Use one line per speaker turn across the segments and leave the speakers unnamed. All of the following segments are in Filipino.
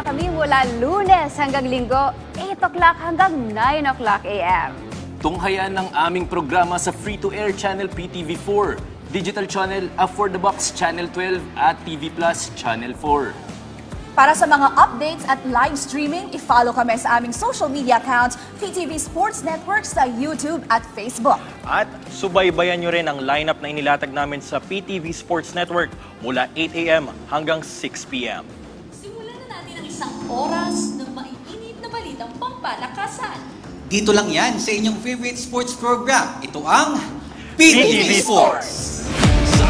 na kami mula Lunes hanggang Linggo, 8 o'clock hanggang 9 o'clock a.m.
Tunghayan ng aming programa sa free-to-air channel PTV4, digital channel For the Box Channel 12 at TV Plus Channel 4.
Para sa mga updates at live streaming, i-follow kami sa aming social media accounts, PTV Sports Network sa YouTube at Facebook.
At subaybayan nyo rin ang lineup na inilatag namin sa PTV Sports Network mula 8 a.m. hanggang 6 p.m.
Simulan na natin ang isang oras ng maiinit na balitang pampalakasan. Dito
lang yan sa inyong favorite sports program. Ito ang PTV Sports!
Sa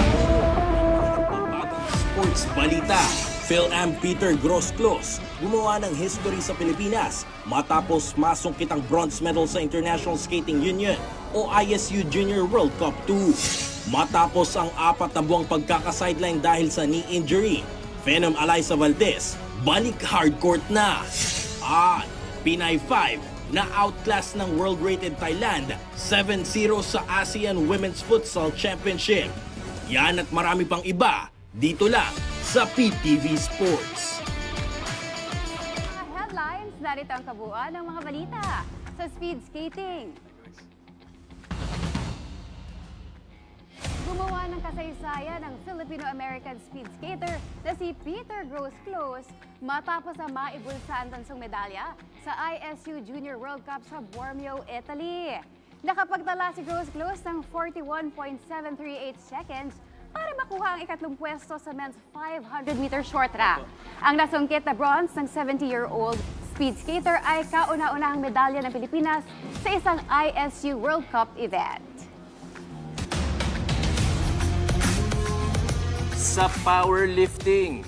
sports balita, PhilAm Peter Grosclos gumawa ng history sa Pilipinas matapos masungkit ang bronze medal sa International Skating Union o ISU Junior World Cup 2. Matapos ang 4 na buwang pagkaka-sideline dahil sa knee injury, Phenom Alyssa Valdez balik hardcourt na. At Pinay 5 na outclass ng world-rated Thailand 7-0 sa ASEAN Women's Futsal Championship. Yan at marami pang iba dito lang sa PTV Sports.
Mga headlines, narito ang kabuuan ng mga balita sa speed skating. Gumawa ng kasaysayan ng Filipino-American speed skater na si Peter Grosclos matapos ang maibulsa ang tansong medalya sa ISU Junior World Cup sa Bormio, Italy. Nakapagtala si Grosclos ng 41.738 seconds para makuha ang ikatlong pwesto sa men's 500-meter short track. Ang nasungkit na bronze ng 70-year-old speed skater ay kauna-unahang medalya ng Pilipinas sa isang ISU World Cup event.
Sa powerlifting,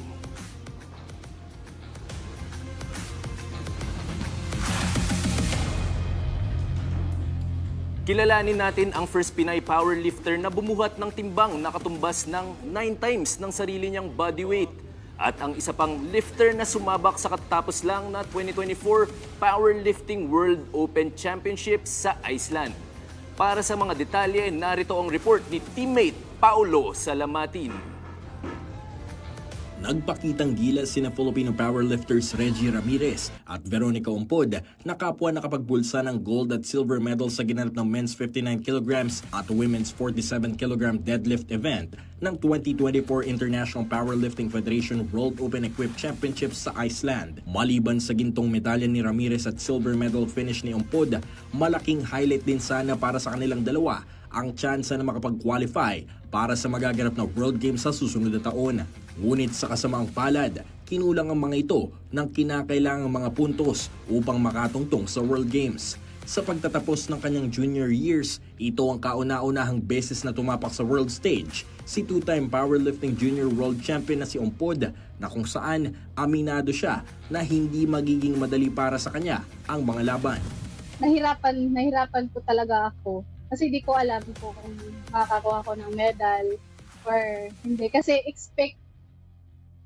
kilalanin natin ang first Pinay powerlifter na bumuhat ng timbang na katumbas ng 9 times ng sarili niyang body weight. At ang isa pang lifter na sumabak sa katatapos lang na 2024 Powerlifting World Open Championship sa Iceland. Para sa mga detalye, narito ang report ni teammate Paulo Salamatin.
Nagpakitang gilas sina Filipino powerlifters Reggie Ramirez at Veronica Umpod na kapwa nakapagbulsa ng gold at silver medal sa ginanap ng men's 59 kilograms at women's 47 kilogram deadlift event ng 2024 International Powerlifting Federation World Open Equipped Championships sa Iceland. Maliban sa gintong medalya ni Ramirez at silver medal finish ni Umpod, malaking highlight din sana para sa kanilang dalawa ang tsansa na makapag-qualify para sa magaganap na World Games sa susunod na taon. Ngunit sa kasamaang palad, kinulang ang mga ito ng kinakailangang mga puntos upang makatungtong sa World Games. Sa pagtatapos ng kanyang junior years, ito ang kauna-unahang beses na tumapak sa world stage si two-time powerlifting junior world champion na si Umpod, na kung saan aminado siya na hindi magiging madali para sa kanya ang mga laban.
Nahirapan po talaga ako kasi di ko alam po kung makakakuha ko ng medal or hindi, kasi expect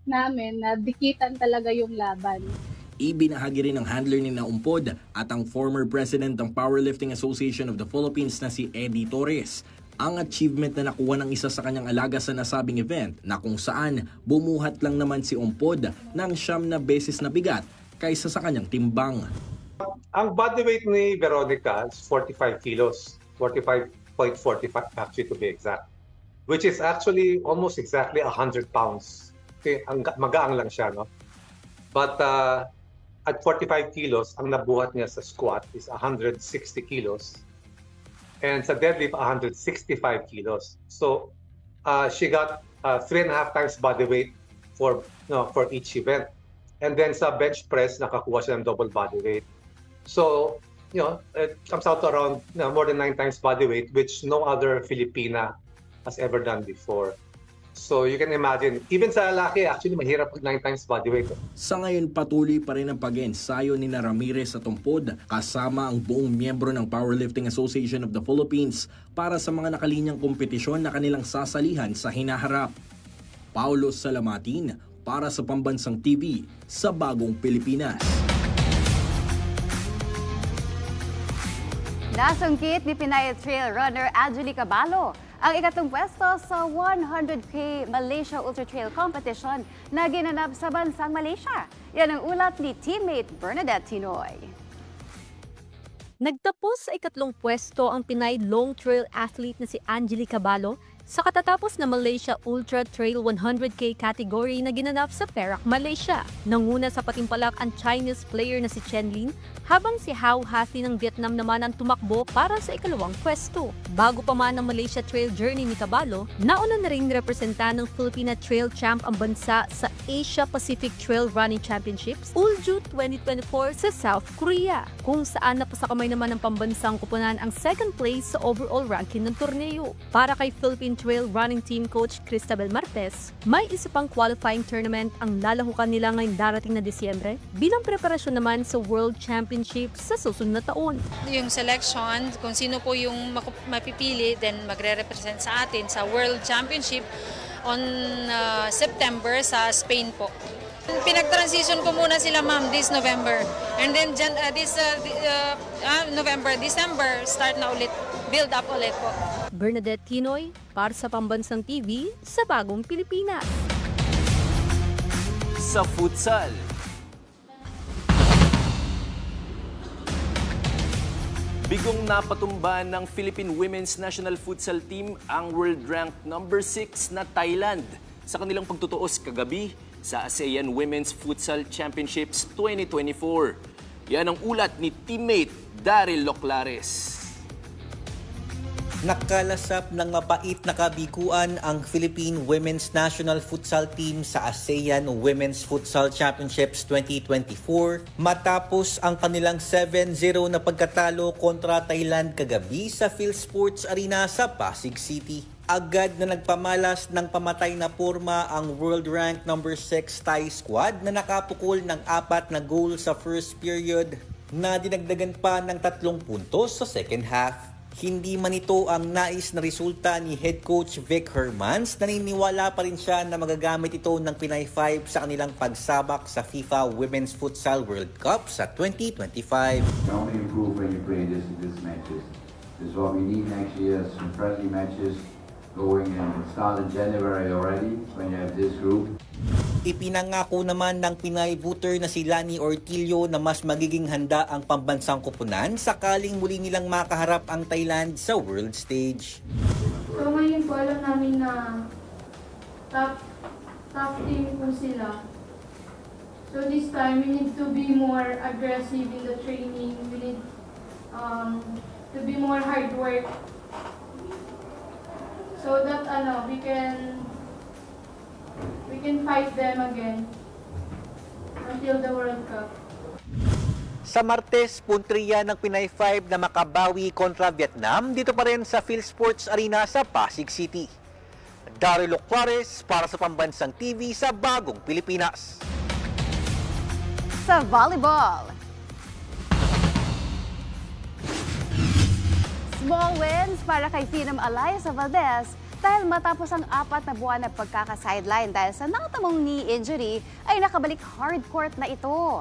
namin na dikitan talaga yung laban.
Ibinahagi rin ng handler ni Umpod at ang former president ng Powerlifting Association of the Philippines na si Eddie Torres ang achievement na nakuha ng isa sa kanyang alaga sa nasabing event, na kung saan bumuhat lang naman si Umpod ng 9 na beses na bigat kaysa sa kanyang timbang.
Ang body weight ni Veronica is 45 kilos, 45.45 actually to be exact, which is actually almost exactly 100 pounds. Okay, magaang lang siya, no? But at 45 kilos, ang nabuhat niya sa squat is 160 kilos. And sa deadlift, 165 kilos. So she got 3.5 times body weight for each event. And then sa bench press, nakakuha siya ng double body weight. So, it comes out to around more than 9 times body weight, which no other Filipina has ever done before. So you can imagine, even sa lalaki, actually mahirap pag 9 times body weight.
Sa ngayon, patuloy pa rin ang pag-ensayo ni Ramirez at Umpod kasama ang buong miyembro ng Powerlifting Association of the Philippines para sa mga nakalinyang kompetisyon na kanilang sasalihan sa hinaharap. Paulo Salamatin para sa Pambansang TV sa Bagong Pilipinas.
Nasungkit ni Pinay trail runner Angelica Balo ang ikatlong pwesto sa 100K Malaysia Ultra Trail Competition na ginanap sa bansang Malaysia. Yan ang ulat ni teammate Bernadette Tinoy.
Nagtapos sa ikatlong pwesto ang Pinay long trail athlete na si Angeli Caballo sa katatapos na Malaysia Ultra Trail 100K category na ginanap sa Perak, Malaysia. Nanguna sa patimpalak ang Chinese player na si Chen Lin, habang si Hao Hathi ng Vietnam naman ang tumakbo para sa ikalawang pwesto. Bago pa man ang Malaysia Trail journey ni Caballo, nauna na rin representa ng Filipina Trail Champ ang bansa sa Asia Pacific Trail Running Championships, Ulju 2024 sa South Korea, kung saan napasakamay naman ng pambansang kupunan ang second place sa overall ranking ng torneo. Para kay Philippine Trail Running Team Coach Cristabel Martes, may isa pang qualifying tournament ang lalahukan nila ngayong darating na Disyembre bilang preparasyon naman sa World Championship sa susunod na taon.
Yung selection, kung sino po yung mapipili, then magre-represent sa atin sa World Championship on September sa Spain po. Pinag-transition ko muna sila ma'am this November. And then November, December, start na ulit. Build up ulit po.
Bernadette Tinoy, para sa Pambansang TV sa Bagong Pilipinas.
Sa futsal, bigong napatumba ng Philippine Women's National Futsal Team ang world-ranked number 6 na Thailand sa kanilang pagtutuos kagabi sa ASEAN Women's Futsal Championships 2024. Yan ang ulat ni teammate Daryl Loclares.
Nakalasap ng mapait na kabiguan ang Philippine Women's National Futsal Team sa ASEAN Women's Futsal Championships 2024 matapos ang kanilang 7-0 na pagkatalo kontra Thailand kagabi sa PhilSports Arena sa Pasig City. Agad na nagpamalas ng pamatay na porma ang world-ranked number 6 Thai squad na nakapukol ng 4 na goal sa first period na dinagdagan pa ng 3 puntos sa second half. Hindi man ito ang nais na resulta ni head coach Vic Hermans, naniniwala pa rin siya na magagamit ito ng Pinay 5 sa kanilang pagsabak sa FIFA Women's Futsal World Cup sa 2025.
You only improve when you play these matches. This is what we need next year, some friendly matches going and start in January already when you have this group.
Ipinangako naman ng Pinay voter na si Lani Ortillo na mas magiging handa ang pambansang kupunan sakaling muli nilang makaharap ang Thailand sa world stage.
So ngayon po alam namin na top team po sila. So this time we need to be more aggressive in the training. We need to be more hard work. So that we can fight them again until the World Cup.
Sa Martes, puntriya ng Pinay 5 na makabawi kontra Vietnam dito pa rin sa PhilSports Arena sa Pasig City. Daryl Loclares para sa Pambansang TV sa Bagong Pilipinas.
Sa volleyball, small wins para kay Phenom Alyssa Valdez dahil matapos ang 4 na buwan na pagkaka-sideline dahil sa nakatamong knee injury ay nakabalik hardcourt na ito.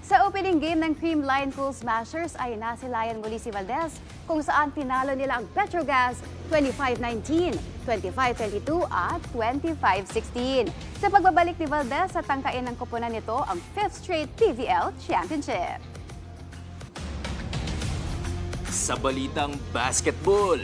Sa opening game ng Cream Line Cool Smashers ay nasilayan muli si Valdez kung saan tinalo nila ang Petrogas 25-19, 25-22 at 25-16. Sa pagbabalik ni Valdez sa tangkain ng koponan nito ang 5th straight PVL Championship.
Sa balitang basketball,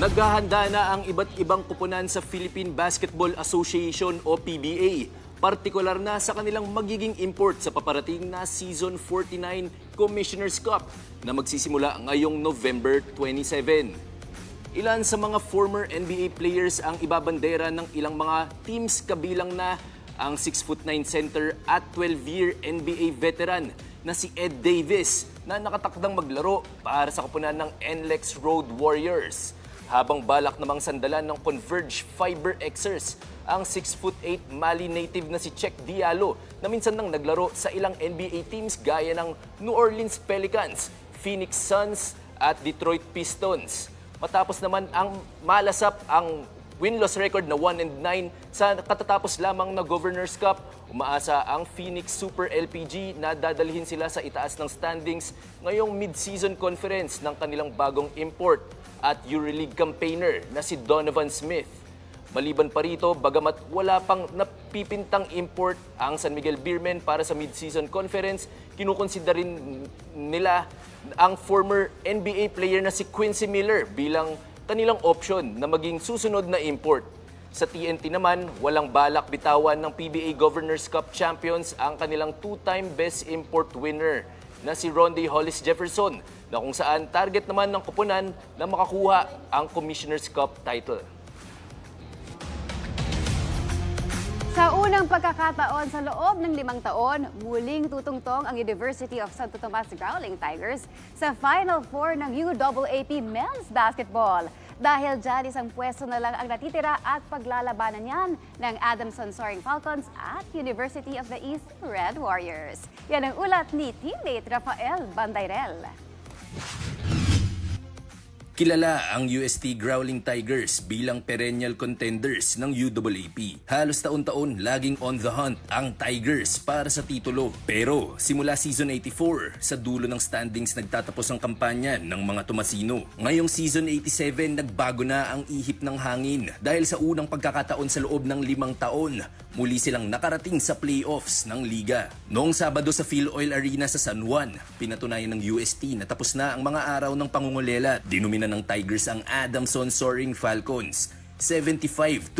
naghahanda na ang iba't ibang koponan sa Philippine Basketball Association o PBA, partikular na sa kanilang magiging import sa paparating na Season 49 Commissioner's Cup na magsisimula ngayong November 27. Ilan sa mga former NBA players ang ibabandera ng ilang mga teams kabilang na ang 6'9" center at 12-year NBA veteran na si Ed Davis na nakatakdang maglaro para sa koponan ng NLEX Road Warriors. Habang balak namang sandalan ng Converge Fiber Xers ang 6'8" Mali native na si Cheick Diallo na minsan nang naglaro sa ilang NBA teams gaya ng New Orleans Pelicans, Phoenix Suns at Detroit Pistons. Matapos naman ang malasap ang win-loss record na 1-9 sa katatapos lamang na Governor's Cup, umaasa ang Phoenix Super LPG na dadalhin sila sa itaas ng standings ngayong mid-season conference ng kanilang bagong import at EuroLeague campaigner na si Donovan Smith. Maliban pa rito, bagamat wala pang napipintang import ang San Miguel Beermen para sa mid-season conference, kinukonsidera rin nila ang former NBA player na si Quincy Miller bilang kanilang option na maging susunod na import. Sa TNT naman, walang balak bitawan ng PBA Governors Cup champions ang kanilang two-time best import winner na si Rondae Hollis Jefferson, na kung saan target naman ng koponan na makakuha ang Commissioner's Cup title.
Sa unang pagkakataon sa loob ng 5 taon, muling tutungtong ang University of Santo Tomas Growling Tigers sa Final Four ng UAAP Men's Basketball. Dahil dyan, isang pwesto na lang ang natitira at paglalabanan yan ng Adamson Soaring Falcons at University of the East Red Warriors. Yan ang ulat ni teammate Rafael Bandayrel.
Kilala ang UST Growling Tigers bilang perennial contenders ng UAAP. Halos taon-taon laging on the hunt ang Tigers para sa titulo. Pero simula season 84, sa dulo ng standings nagtatapos ang kampanya ng mga Tomasino. Ngayong season 87, nagbago na ang ihip ng hangin dahil sa unang pagkakataon sa loob ng 5 taon, muli silang nakarating sa playoffs ng liga. Noong Sabado sa PhilOil Arena sa San Juan, pinatunayan ng UST na tapos na ang mga araw ng pangungulela. Dinumina ng Tigers ang Adamson Soaring Falcons 75-49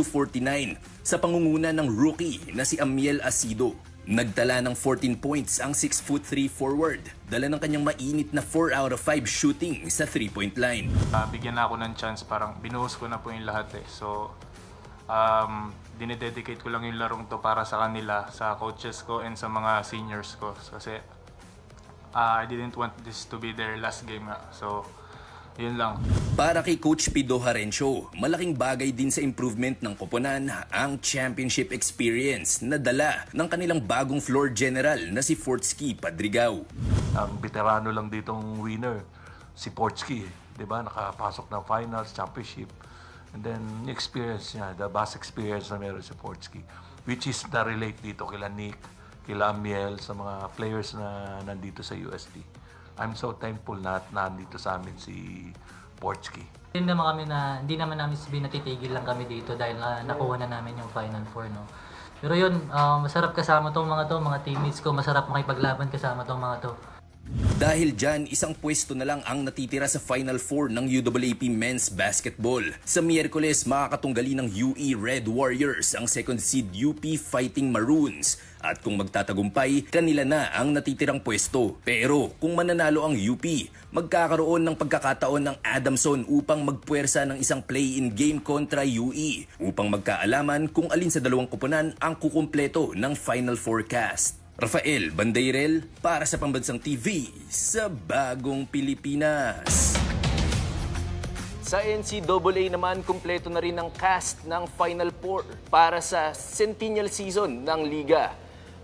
sa pangunguna ng rookie na si Amiel Asido. Nagtala ng 14 points ang 6'3" forward, dala ng kanyang mainit na 4 out of 5 shooting sa 3-point line.
Bigyan na ako ng chance, parang binuhos ko na po yung lahat eh. So dinededicate ko lang yung larong to para sa kanila, sa coaches ko and sa mga seniors ko. Kasi I didn't want this to be their last game nga. So yun lang.
Para kay Coach Pido Harencio, malaking bagay din sa improvement ng koponan ang championship experience na dala ng kanilang bagong floor general na si Fortsky Padrigao.
Ang veterano lang ditong winner, si Fortsky, di ba? Nakapasok ng finals, championship. And then, yung experience niya, the vast experience na meron si Fortsky, which is na-relate dito kila Nick, kila Amiel, sa mga players na nandito sa UST. I'm so thankful na nandito sa amin si Fortsky.
Hindi naman namin sabihin natitigil lang kami dito dahil nakuha na namin yung Final Four, no. Pero yun, masarap kasama tong mga teammates ko, masarap makipaglaban kasama tong mga to.
Dahil dyan, isang pwesto na lang ang natitira sa Final Four ng UAAP Men's Basketball. Sa Miyerkules, makakatunggali ng UE Red Warriors ang second seed UP Fighting Maroons. At kung magtatagumpay, kanila na ang natitirang pwesto. Pero kung mananalo ang UP, magkakaroon ng pagkakataon ng Adamson upang magpuwersa ng isang play-in game kontra UE upang magkaalaman kung alin sa dalawang koponan ang kukumpleto ng Final Four cast. Rafael Bandayrel para sa Pambansang TV sa Bagong Pilipinas. Sa NCAA naman, kumpleto na rin ang cast ng Final Four para sa Centennial season ng Liga.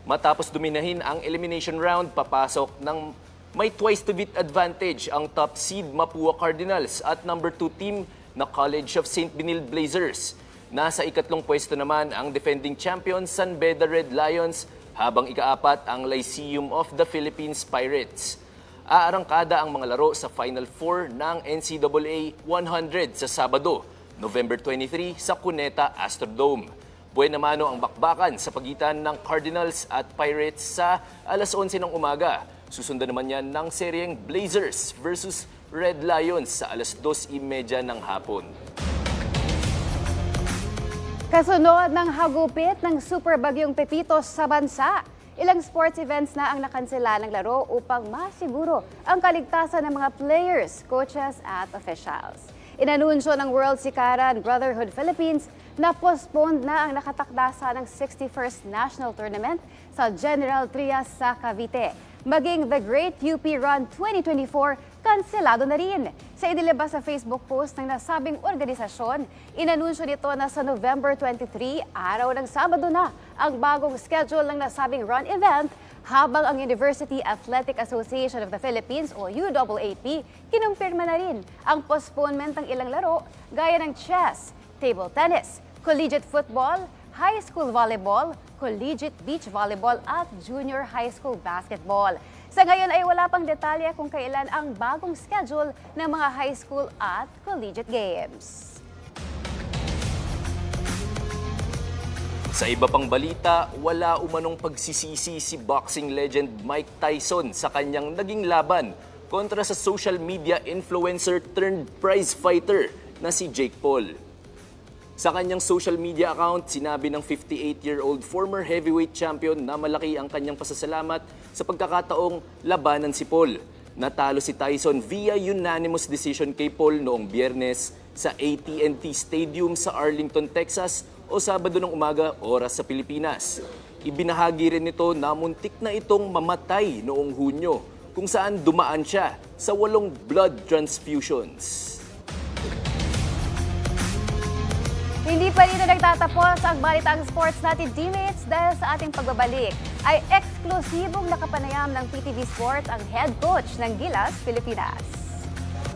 Matapos dominahin ang elimination round, papasok ng may twice-to-beat advantage ang top seed Mapua Cardinals at number 2 team na College of St. Benilde Blazers. Nasa ikatlong pwesto naman ang defending champion San Beda Red Lions, habang ika-4 ang Lyceum of the Philippines Pirates. Aarangkada ang mga laro sa Final Four ng NCAA 100 sa Sabado, November 23 sa Cuneta Astrodome. Buena mano ang bakbakan sa pagitan ng Cardinals at Pirates sa alas 11 ng umaga. Susundan naman yan ng seryeng Blazers versus Red Lions sa alas 2:30 ng hapon.
Kasunod ng hagupit ng Super Bagyong Pepito sa bansa, ilang sports events na ang nakansela ng laro upang masiguro ang kaligtasan ng mga players, coaches at officials. Inanunsyo ng World Sikaran Brotherhood Philippines na postponed na ang nakatakdasa ng 61st National Tournament sa General Trias sa Cavite. Maging The Great UP Run 2024, kanselado na rin. Sa inilabas sa Facebook post ng nasabing organisasyon, inanunsyo nito na sa November 23, araw ng Sabado na, ang bagong schedule ng nasabing run event, habang ang University Athletic Association of the Philippines o UAAP, kinumpirma na rin ang postponement ng ilang laro gaya ng chess, table tennis, collegiate football, high school volleyball, collegiate beach volleyball at junior high school basketball. Sa ngayon ay wala pang detalye kung kailan ang bagong schedule ng mga high school at collegiate games.
Sa iba pang balita, wala umanong pagsisisi si boxing legend Mike Tyson sa kanyang naging laban kontra sa social media influencer turned prize fighter na si Jake Paul. Sa kanyang social media account, sinabi ng 58-year-old former heavyweight champion na malaki ang kanyang pasasalamat sa pagkakataong labanan si Paul. Natalo si Tyson via unanimous decision kay Paul noong Biyernes sa AT&T Stadium sa Arlington, Texas o Sabado ng umaga, oras sa Pilipinas. Ibinahagi rin nito na muntik na itong mamatay noong Hunyo, kung saan dumaan siya sa 8 blood transfusions.
Hindi pa rin nagtatapos ang balitang sports natin, teammates, dahil sa ating pagbabalik ay eksklusibong nakapanayam ng PTV Sports ang head coach ng Gilas, Pilipinas.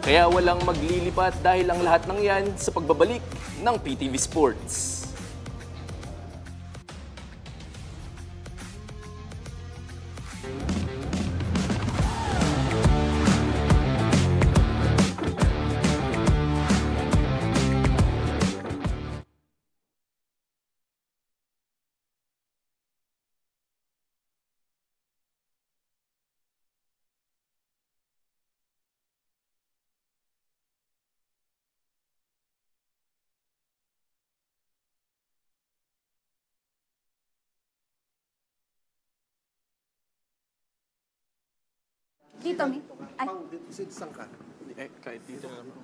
Kaya walang maglilipat dahil ang lahat ng yan sa pagbabalik ng PTV Sports.
Dito, Mi. Ay.
Dito, saan ka?
Kahit dito naman.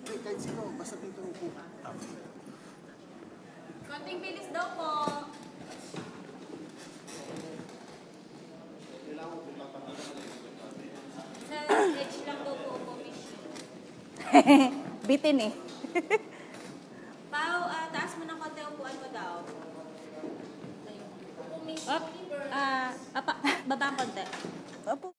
Kahit sino, basta dito upo.
Konting bilis daw po. Sa edge lang daw po upo, Miss.
Bitin eh.
Pao, taas mo ng konti, upuan mo daw. Up, baba ang konti.
Opo.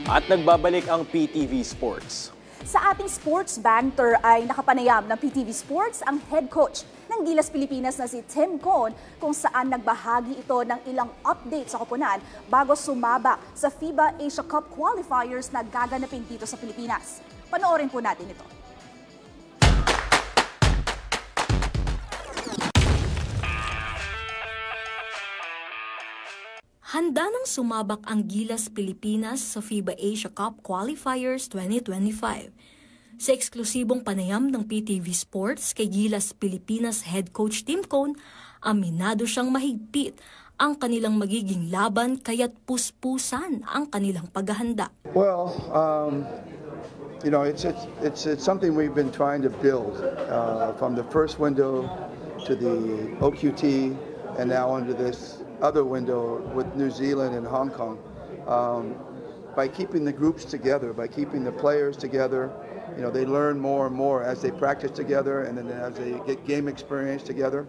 At nagbabalik ang PTV Sports.
Sa ating sports banter ay nakapanayam ng PTV Sports ang head coach ng Gilas Pilipinas na si Tim Cone kung saan nagbahagi ito ng ilang update sa koponan bago sumabak sa FIBA Asia Cup qualifiers na gaganapin dito sa Pilipinas. Panoorin po natin ito.
Handa nang sumabak ang Gilas Pilipinas sa FIBA Asia Cup Qualifiers 2025. Sa eksklusibong panayam ng PTV Sports kay Gilas Pilipinas head coach Tim Cone, aminado siyang mahigpit ang kanilang magiging laban kaya't puspusan ang kanilang paghahanda.
Well, you know, it's something we've been trying to build from the first window to the OQT and now into this other window with New Zealand and Hong Kong. By keeping the groups together, by keeping the players together, they learn more and more as they practice together and then as they get game experience together.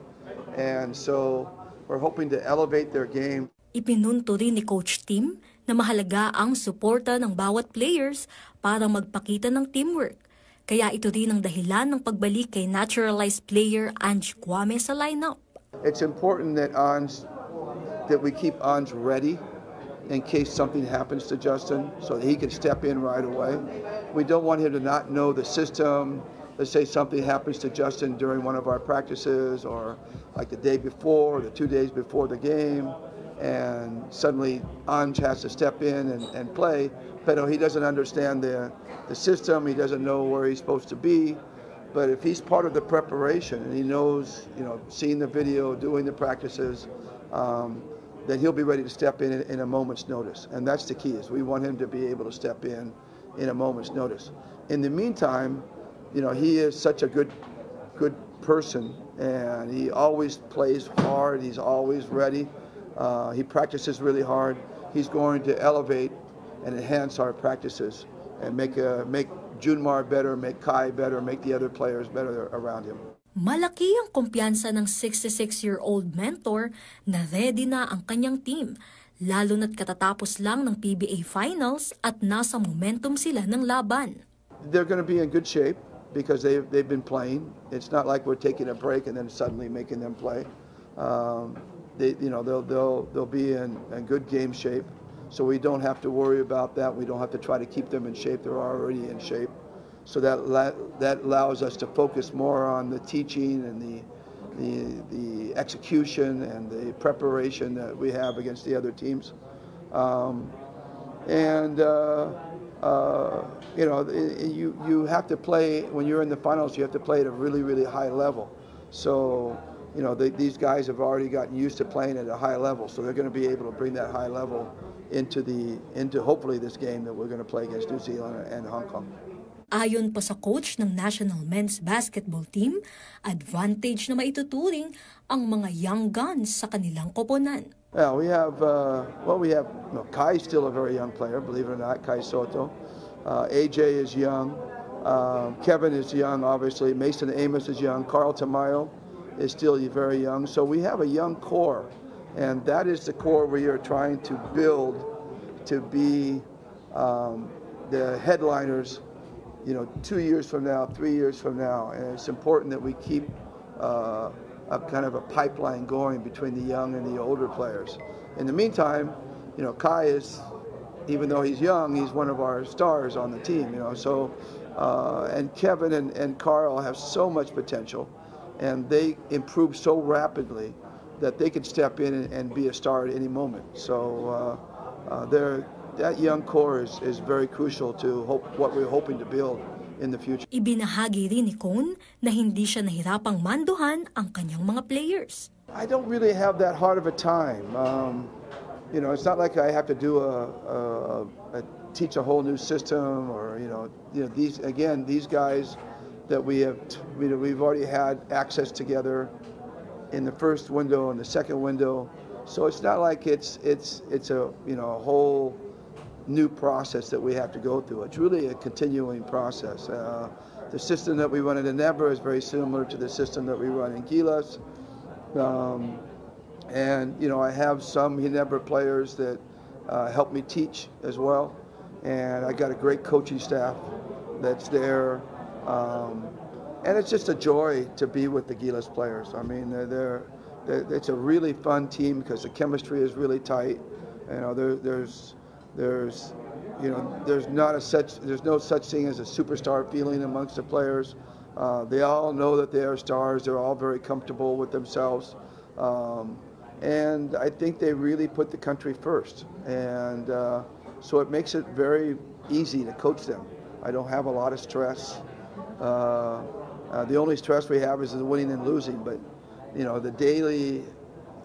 And so we're hoping to elevate their game.
Ipinunto rin ni Coach Tim na mahalaga ang suporta ng bawat players para magpakita ng teamwork. Kaya ito rin ang dahilan ng pagbalik kay naturalized player Ange Kwame sa lineup.
It's important that we keep Ange ready in case something happens to Justin so that he can step in right away. We don't want him to not know the system. Let's say something happens to Justin during one of our practices or like the day before or the 2 days before the game, and suddenly Ange has to step in and play, but he doesn't understand the system, he doesn't know where he's supposed to be. But if he's part of the preparation and he knows, seeing the video, doing the practices, then he'll be ready to step in a moment's notice. And that's the key, is we want him to be able to step in a moment's notice. In the meantime, he is such a good person, and he always plays hard, he's always ready. He practices really hard. He's going to elevate and enhance our practices and make Junmar better, make Kai better, make the other players better around him.
Malaki ang kumpiyansa ng 66-year-old mentor na ready na ang kanyang team, lalo na't katatapos lang ng PBA Finals at nasa momentum sila ng laban.
They're going to be in good shape because they've been playing. It's not like we're taking a break and then suddenly making them play. They'll be in good game shape, so we don't have to worry about that. We don't have to try to keep them in shape. They're already in shape. So that allows us to focus more on the teaching and the execution and the preparation that we have against the other teams. You have to play, when you're in the finals, you have to play at a really, really high level. So, these guys have already gotten used to playing at a high level, so they're going to be able to bring that high level into hopefully this game that we're going to play against New Zealand and Hong Kong.
Ayon pa sa coach ng national men's basketball team, advantage na maituturing ang mga young guns sa kanilang koponan.
Yeah, we have Kai's still a very young player, believe it or not, Kai Soto. AJ is young. Kevin is young, obviously. Mason Amos is young. Carl Tamayo is still very young. So we have a young core, and that is the core we are trying to build to be the headliners 2 years from now, 3 years from now. And it's important that we keep a kind of a pipeline going between the young and the older players. In the meantime, Kai is, even though he's young, he's one of our stars on the team, So, and Kevin and Carl have so much potential, and they improve so rapidly that they could step in and be a star at any moment. So that young core is very crucial to what we're hoping to build in the future.
Ibinahagi rin ni Cone na hindi siya nahirapang manduhan ang kanyang mga players.
I don't really have that hard of a time. It's not like I have to do teach a whole new system or these guys that we've already had access together in the first window and the second window, so it's not like it's a whole new process that we have to go through. It's really a continuing process. The system that we run in Ginebra is very similar to the system that we run in Gilas. And I have some Ginebra players that help me teach as well. And I got a great coaching staff that's there. And it's just a joy to be with the Gilas players. I mean, it's a really fun team because the chemistry is really tight. There's no such thing as a superstar feeling amongst the players. They all know that they are stars. They're all very comfortable with themselves. And I think they really put the country first. And so it makes it very easy to coach them. I don't have a lot of stress. The only stress we have is the winning and losing. But, the daily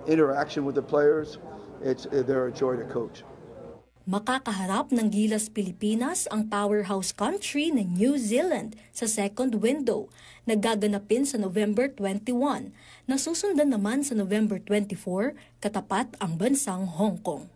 interaction with the players, they're a joy to coach.
Makakaharap ng Gilas Pilipinas ang powerhouse country ng New Zealand sa second window na gaganapin sa November 21, nasusundan naman sa November 24, katapat ang bansang Hong Kong.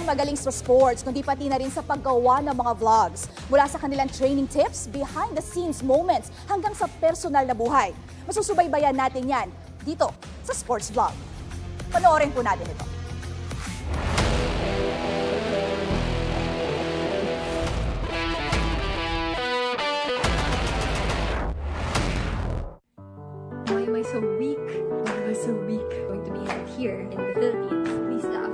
lang magaling sa sports, kundi pati na rin sa paggawa ng mga vlogs. Mula sa kanilang training tips, behind-the-scenes moments, hanggang sa personal na buhay. Masusubaybayan natin yan dito sa Sports Vlog. Panoorin po natin ito.
Why am I so weak? Why am I so weak? Going to be held here in the Philippines. Please laugh.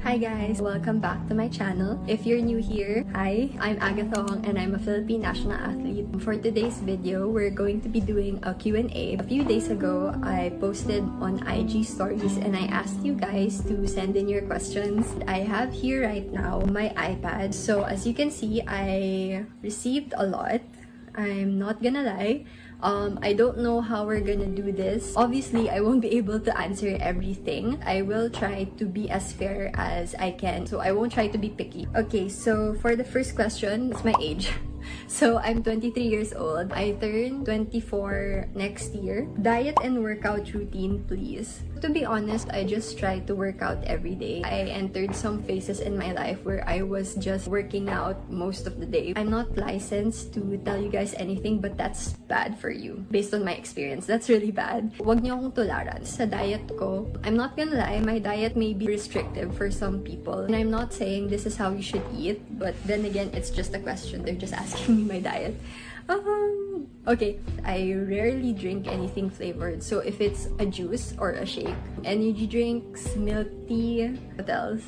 Hi guys! Welcome back to my channel. If you're new here, hi, I'm Agatha Hong and I'm a Philippine national athlete. For today's video, we're going to be doing a Q&A. A few days ago, I posted on IG stories and I asked you guys to send in your questions. I have here right now my iPad. So as you can see, I received a lot. I'm not gonna lie. I don't know how we're gonna do this. Obviously, I won't be able to answer everything. I will try to be as fair as I can. So I won't try to be picky. Okay, so for the first question, it's my age. So I'm 23 years old. I turn 24 next year. Diet and workout routine, please. To be honest, I just try to work out every day. I entered some phases in my life where I was just working out most of the day. I'm not licensed to tell you guys anything, but that's bad for you. Based on my experience, that's really bad. Huwag niyo akong tularan. Sa diet ko, I'm not gonna lie, my diet may be restrictive for some people. And I'm not saying this is how you should eat, but then again, it's just a question. They're just asking me my diet. Okay, I rarely drink anything flavored. So if it's a juice or a shake, energy drinks, milk tea, what else?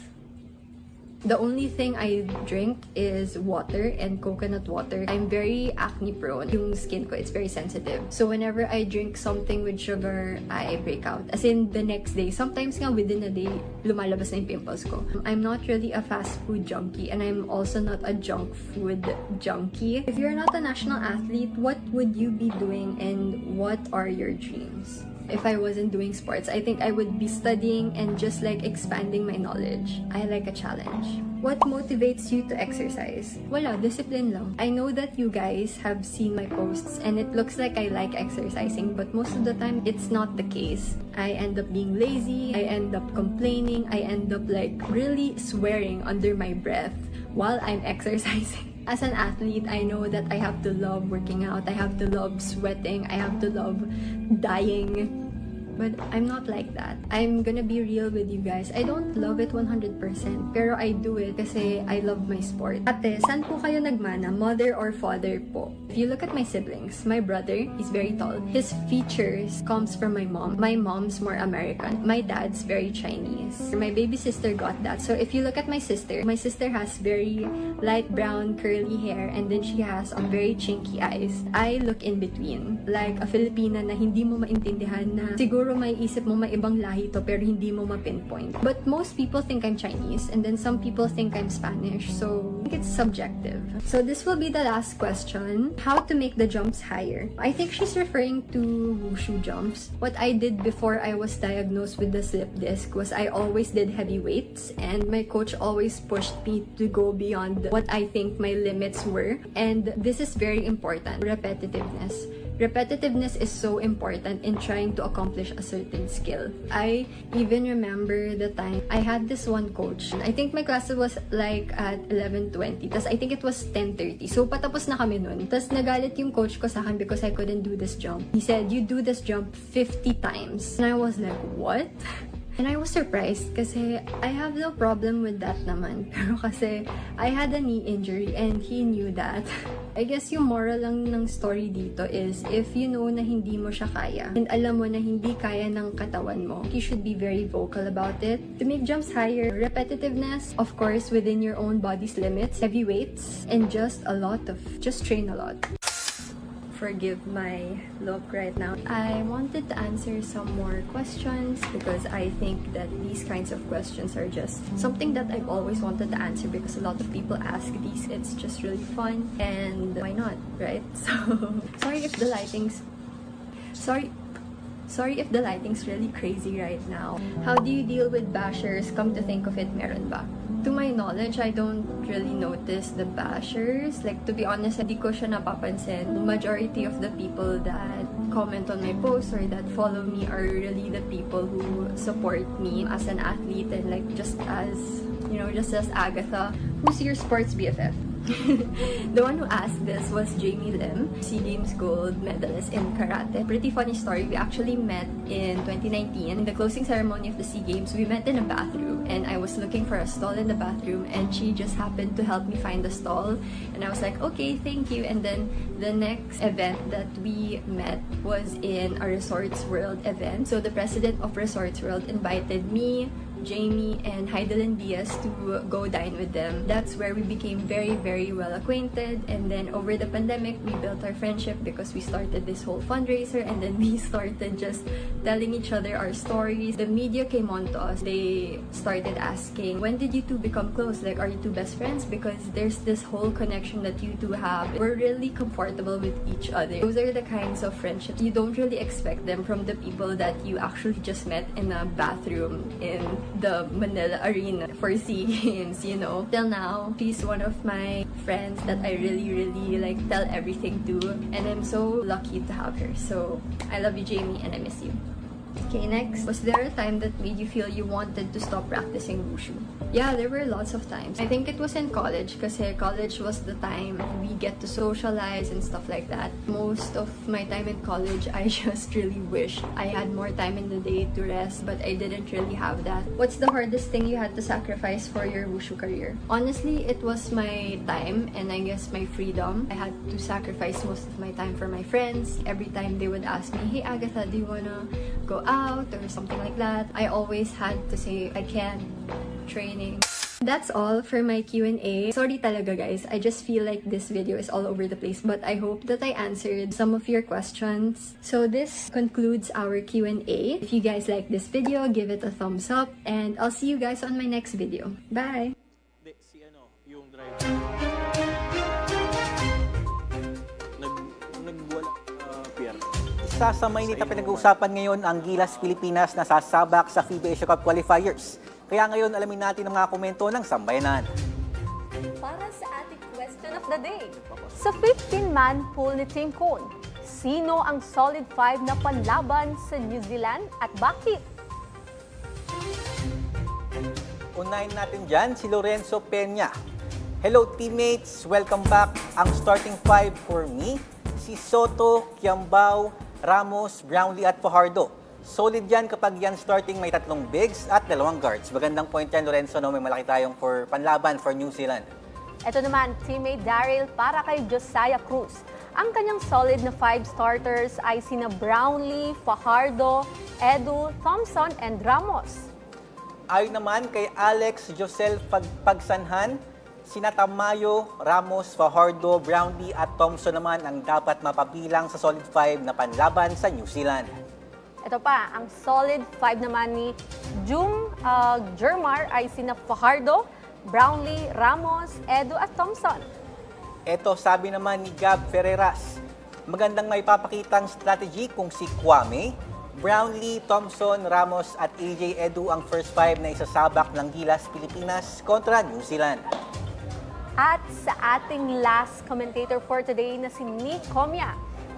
The only thing I drink is water and coconut water. I'm very acne prone. Yung skin ko, it's very sensitive. So whenever I drink something with sugar, I break out. As in the next day. Sometimes nga within a day, lumalabas na yung pimples ko. I'm not really a fast food junkie and I'm also not a junk food junkie. If you're not a national athlete, what would you be doing and what are your dreams? If I wasn't doing sports, I think I would be studying and just like expanding my knowledge. I like a challenge. What motivates you to exercise? Wala, discipline lang. I know that you guys have seen my posts and it looks like I like exercising, but most of the time it's not the case. I end up being lazy, I end up complaining, I end up like really swearing under my breath while I'm exercising. As an athlete, I know that I have to love working out, I have to love sweating, I have to love dying. But I'm not like that. I'm gonna be real with you guys. I don't love it 100%, pero I do it kasi I love my sport. Ate, saan po kayo nagmana? Mother or father po? If you look at my siblings, my brother, he's very tall. His features comes from my mom. My mom's more American. My dad's very Chinese. My baby sister got that. So if you look at my sister has very light brown curly hair and then she has very chinky eyes. I look in between. Like a Filipina na hindi mo maintindihan na siguro may isip mo may ibang lahi to pero hindi mo ma-pinpoint. But most people think I'm Chinese and then some people think I'm Spanish. So I think it's subjective. So this will be the last question. How to make the jumps higher? I think she's referring to wushu jumps. What I did before I was diagnosed with the slip disc was I always did heavy weights and my coach always pushed me to go beyond what I think my limits were. And this is very important. Repetitiveness. Repetitiveness is so important in trying to accomplish a certain skill. I even remember the time I had this one coach. I think my class was like at 11:20. Tas I think it was 10:30. So patapos na kami nun. Tas nagalit yung coach ko sa akin because I couldn't do this jump. He said, "You do this jump 50 times." And I was like, "What?" And I was surprised kasi I have no problem with that naman. Pero kasi I had a knee injury and he knew that. I guess yung moral lang ng story dito is if you know na hindi mo siya kaya and alam mo na hindi kaya ng katawan mo, you should be very vocal about it. To make jumps higher, repetitiveness, of course, within your own body's limits, heavy weights, and just train a lot. Forgive my look right now. I wanted to answer some more questions because I think that these kinds of questions are just something that I've always wanted to answer because a lot of people ask these. It's just really fun and why not, right? So, sorry if the lighting's really crazy right now. How do you deal with bashers? Come to think of it, meron ba? To To my knowledge, I don't really notice the bashers. Like, to be honest, hindi ko siya napapansin. The majority of the people that comment on my posts or that follow me are really the people who support me as an athlete and like just as, you know, just as Agatha. Who's your sports BFF? The one who asked this was Jamie Lim, SEA Games gold medalist in karate. Pretty funny story. We actually met in 2019. In the closing ceremony of the SEA Games, we met in a bathroom and I was looking for a stall in the bathroom and she just happened to help me find the stall and I was like, okay, thank you. And then the next event that we met was in a Resorts World event. So the president of Resorts World invited me, Jamie, and Heidelin Diaz to go dine with them. That's where we became very, very well acquainted. And then over the pandemic, we built our friendship because we started this whole fundraiser and then we started just telling each other our stories. The media came on to us. They started asking, when did you two become close? Like, are you two best friends? Because there's this whole connection that you two have. We're really comfortable with each other. Those are the kinds of friendships you don't really expect them from the people that you actually just met in a bathroom in the Manila Arena for SEA Games, you know. Till now, she's one of my friends that I really like tell everything to, and I'm so lucky to have her. So I love you, Jamie, and I miss you. Okay, next. Was there a time that made you feel you wanted to stop practicing wushu? Yeah, there were lots of times. I think it was in college kasi college was the time we get to socialize and stuff like that. Most of my time in college, I just really wished I had more time in the day to rest, but I didn't really have that. What's the hardest thing you had to sacrifice for your wushu career? Honestly, it was my time and I guess my freedom. I had to sacrifice most of my time for my friends. Every time they would ask me, hey Agatha, do you wanna go out or something like that? I always had to say, I can't. Training. That's all for my Q&A. Sorry talaga guys, I just feel like this video is all over the place, but I hope that I answered some of your questions. So this concludes our Q&A. If you guys like this video, give it a thumbs up and I'll see you guys on my next video. Bye!
Isa sa mainit na pinag-uusapan ngayon ang Gilas Pilipinas na sasabak sa FIBA Asia Cup qualifiers. Kaya ngayon, alamin natin ang mga komento ng sambayanan.
Para sa ating question of the day, sa 15-man pool ni Team Cone, sino ang solid 5 na panlaban sa New Zealand at bakit?
Unahin natin dyan si Lorenzo Peña. Hello teammates, welcome back. Ang starting 5 for me, si Soto, Kiambao, Ramos, Brownlee at Fajardo. Solid yan kapag yan starting may 3 bigs at 2 guards. Magandang point yan, Lorenzo, no? May malaki tayong for panlaban for New Zealand.
Ito naman, teammate Daryl para kay Josiah Cruz. Ang kanyang solid na 5 starters ay sina Brownlee, Fajardo, Edu, Thompson, and Ramos.
Ayon naman kay Alex Josel Pagsanhan, sina Tamayo, Ramos, Fajardo, Brownlee at Thompson naman ang dapat mapabilang sa solid 5 na panlaban sa New Zealand.
Ito pa, ang solid 5 naman ni Jung Jermar ay sina Fajardo, Brownlee, Ramos, Edu at Thompson.
Ito sabi naman ni Gab Ferreras, magandang may papakitang strategy kung si Kwame, Brownlee, Thompson, Ramos at AJ Edu ang first 5 na isasabak ng Gilas Pilipinas kontra New Zealand.
At sa ating last commentator for today na si Nick Comia,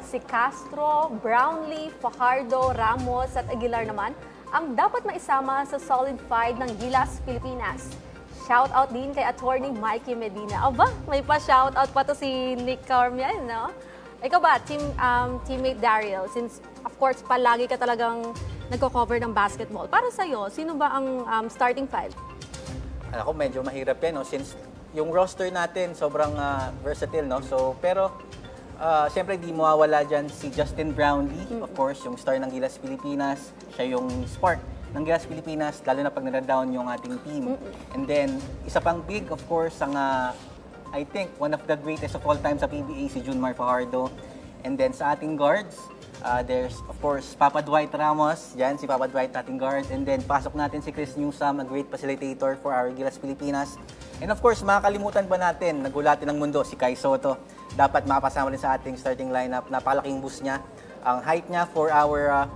si Castro, Brownlee, Fajardo, Ramos at Aguilar naman ang dapat maisama sa solid 5 ng Gilas Pilipinas. Shoutout din kay Attorney Mikey Medina. Aba, may pa-shoutout pa to si Nick Comia, no? Ikaw ba, teammate Daryl, since of course palagi ka talagang nagko-cover ng basketball, para sa'yo, sino ba ang starting 5?
Ako medyo mahirap yan, no? Since yung roster natin sobrang versatile, no? So, pero siyempre di mawawala dyan si Justin Brownlee, of course, yung star ng Gilas Pilipinas. Siya yung spark ng Gilas Pilipinas, lalo na pag nag-down yung ating team. And then, isa pang big, of course, ang I think one of the greatest of all time sa PBA, si Junmar Fajardo. And then sa ating guards, there's of course Papa Dwight Ramos, yan si Papa Dwight ating guard. And then pasok natin si Chris Newsome, a great facilitator for our Gilas Pilipinas. And of course, makakalimutan ba natin, nagulatin ng mundo, si Kai Soto. Dapat makapasama rin sa ating starting lineup. Napakalaking boost niya. Ang height niya for our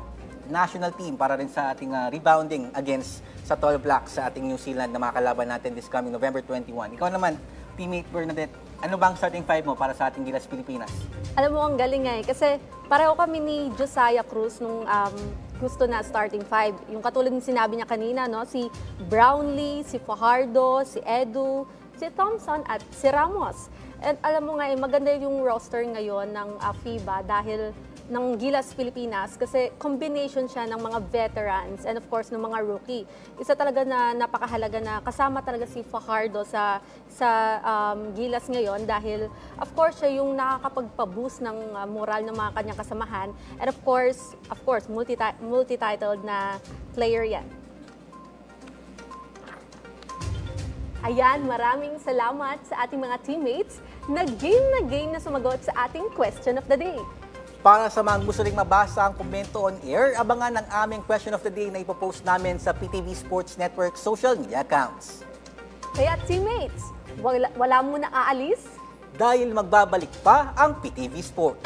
national team para rin sa ating rebounding against sa Tall Blacks sa ating New Zealand na makakalaban natin this coming November 21. Ikaw naman, teammate Bernadette, ano bang starting five mo para sa ating Gilas Pilipinas?
Alam mo, ang galing nga eh. Kasi pareho kami ni Josiah Cruz nung gusto na starting five. Yung katulad ng sinabi niya kanina, no? Si Brownlee, si Fajardo, si Edu, si Thompson at si Ramos. And alam mo nga eh, maganda yung roster ngayon ng FIBA dahil ng Gilas Pilipinas kasi combination siya ng mga veterans and of course ng mga rookie. Isa talaga na napakahalaga na kasama talaga si Fajardo sa Gilas ngayon dahil of course siya yung nakakapagpa-boost ng moral ng mga kanyang kasamahan and of course multi-titled na player yan. Ayan, maraming salamat sa ating mga teammates na game na sumagot sa ating question of the day.
Para sa mga gusto ring mabasa ang komento on air, abangan ang aming question of the day na ipopost namin sa PTV Sports Network social media accounts.
Kaya teammates, wala muna aalis?
Dahil magbabalik pa ang PTV Sports.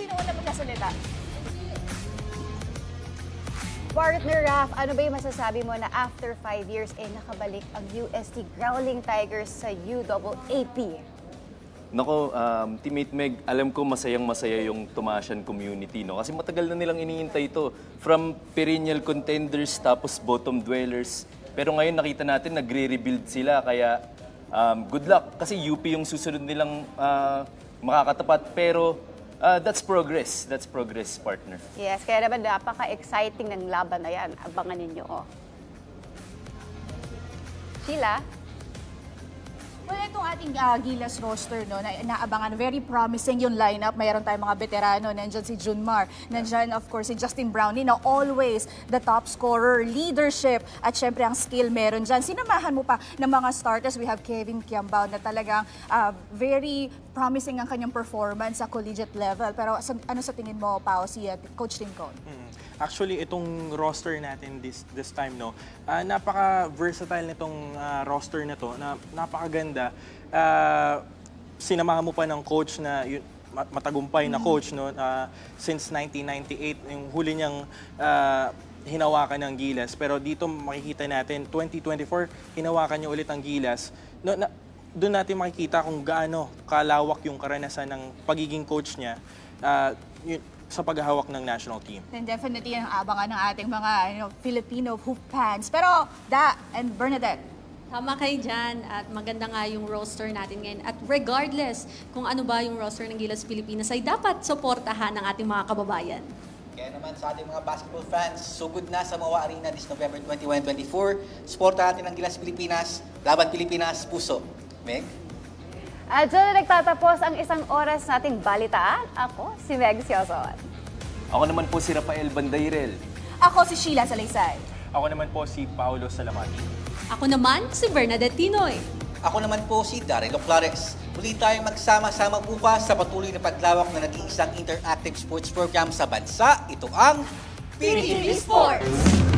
sino una magsasalita?
Partner Raf, ano ba yung masasabi mo na after 5 years nakabalik ang UST Growling Tigers sa UAAP?
Nako, Teammate Meg, alam ko masayang-masaya yung Tomasian community, no? Kasi matagal na nilang iniintay ito. From perennial contenders, tapos bottom dwellers. Pero ngayon nakita natin, nagre-rebuild sila. Kaya good luck. Kasi UP yung susunod nilang makakatapat. Pero that's progress. That's progress, partner.
Yes, kaya naman napaka-exciting ng laban na yan. Abangan ninyo, oh. Sheila?
Well, itong ating Gilas roster, no, na inaabangan, very promising yung lineup. Mayroon tayong mga veterano. Nandyan si Junmar. Nandyan, of course, si Justin Brownlee na always the top scorer, leadership, at syempre ang skill meron dyan. Sinamahan mo pa ng mga starters. We have Kevin Kiambao na talagang very promising ang kanyang performance sa collegiate level. Pero ano sa tingin mo, Pao, si Coach Tim Cone?
Actually, itong roster natin this time, no, napaka-versatile nitong roster na to, napakaganda. Sinamahan mo pa ng coach na matagumpay na coach, no, since 1998, yung huli niyang hinawakan ng Gilas. Pero dito makikita natin, 2024, hinawakan niya ulit ang Gilas. No, doon natin makikita kung gaano kalawak yung karanasan ng pagiging coach niya sa paghahawak ng national team.
Then definitely ang abangan ng ating mga Filipino hoop fans. Pero, Da and Bernadette,
tama kayo dyan at maganda nga yung roster natin ngayon. At regardless kung ano ba yung roster ng Gilas Pilipinas ay dapat suportahan ng ating mga kababayan.
Kaya naman sa ating mga basketball fans, sugod na sa Mawa Arena this November 21-24. Suportahan natin ang Gilas Pilipinas, Laban Pilipinas, Puso. Meg?
At dyan na nagtatapos ang isang oras nating balitaan. Ako, si Meg Sioson.
Ako naman po si Rafael Bandairel.
Ako si Sheila Salaysay.
Ako naman po si Paolo Salamati.
Ako naman si Bernadette Tinoy.
Ako naman po si Darrell Clares. Muli tayong magsama-sama bukas sa patuloy na paglawak na nag-iisang interactive sports program sa bansa. Ito ang
PTV Sports!